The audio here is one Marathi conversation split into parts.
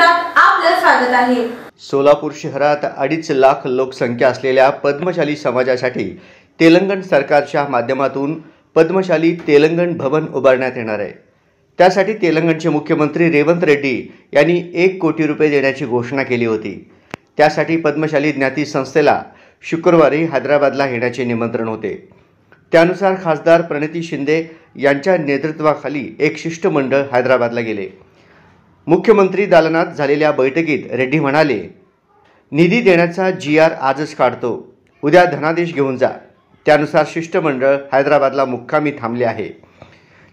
न्यूजात आपलं स्वागत आहे। सोलापूर शहरात 2.5 लाख लोकसंख्या असलेल्या पद्मशाली समाजासाठी तेलंगण सरकारच्या माध्यमातून पद्मशाली तेलंगण भवन उभारण्यात येणार आहे। त्यासाठी तेलंगणचे मुख्यमंत्री रेवंत रेड्डी यांनी 1 कोटी रुपये देण्याची घोषणा केली होती। त्यासाठी पद्मशाली ज्ञाती संस्थेला शुक्रवारी हैदराबादला येण्याचे निमंत्रण होते। त्यानुसार खासदार प्रणिती शिंदे यांच्या नेतृत्वाखाली एक शिष्टमंडळ हैदराबादला गेले। मुख्यमंत्री दालनात झालेल्या बैठकीत रेड्डी म्हणाले, निधी देण्याचा GR आजच काढतो, उद्या धनादेश घेऊन जा। त्यानुसार शिष्टमंडळ हैदराबादला मुक्कामी थांबले आहे।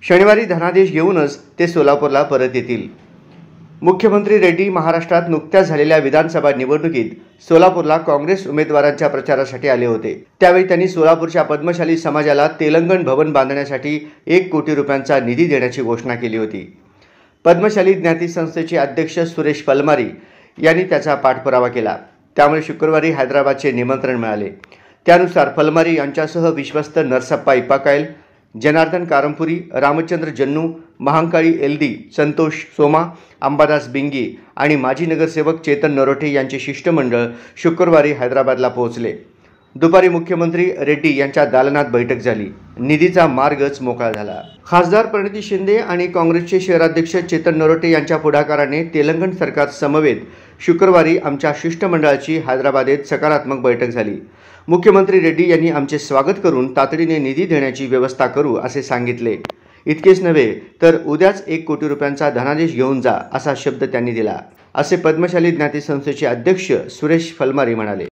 शनिवारी धनादेश घेऊनच ते सोलापूरला परत येतील। मुख्यमंत्री रेड्डी महाराष्ट्रात नुकत्याच झालेल्या विधानसभा निवडणुकीत सोलापूरला काँग्रेस उमेदवारांच्या प्रचारासाठी आले होते। त्यावेळी त्यांनी सोलापूरच्या पद्मशाली समाजाला तेलंगण भवन बांधण्यासाठी 1 कोटी रुपयांचा निधी देण्याची घोषणा केली होती। पद्मशाली ज्ञाती संस्थेचे अध्यक्ष सुरेश पलमारी यांनी त्याचा पाठपुरावा केला। त्यामुळे शुक्रवारी हैदराबादचे निमंत्रण मिळाले। त्यानुसार पलमारी यांच्यासह विश्वस्त नरसप्पा इप्पाकायल, जनार्दन कारंपुरी, रामचंद्र जन्नू, महांकाळी एलदी, संतोष सोमा, अंबादास बिंगी आणि माजी नगरसेवक चेतन नरोटे यांचे शिष्टमंडळ शुक्रवारी हैदराबादला पोहोचले। दुपारी मुख्यमंत्री रेड्डी यांच्या दालनात बैठक झाली। निधीचा मार्गच मोकळा झाला। खासदार प्रणिती शिंदे आणि काँग्रेसचे शहराध्यक्ष चेतन नरोटे यांच्या पुढाकाराने तेलंगण सरकार समवेत शुक्रवारी आमच्या शिष्टमंडळाची हैदराबादेत सकारात्मक बैठक झाली। मुख्यमंत्री रेड्डी यांनी आमचे स्वागत करून तातडीने निधी देण्याची व्यवस्था करू असे सांगितले। इतकेच नव्हे तर उद्याच 1 कोटी रुपयांचा धनादेश घेऊन जा असा शब्द त्यांनी दिला, असे पद्मशाली ज्ञाती संस्थेचे अध्यक्ष सुरेश पलमारी म्हणाले।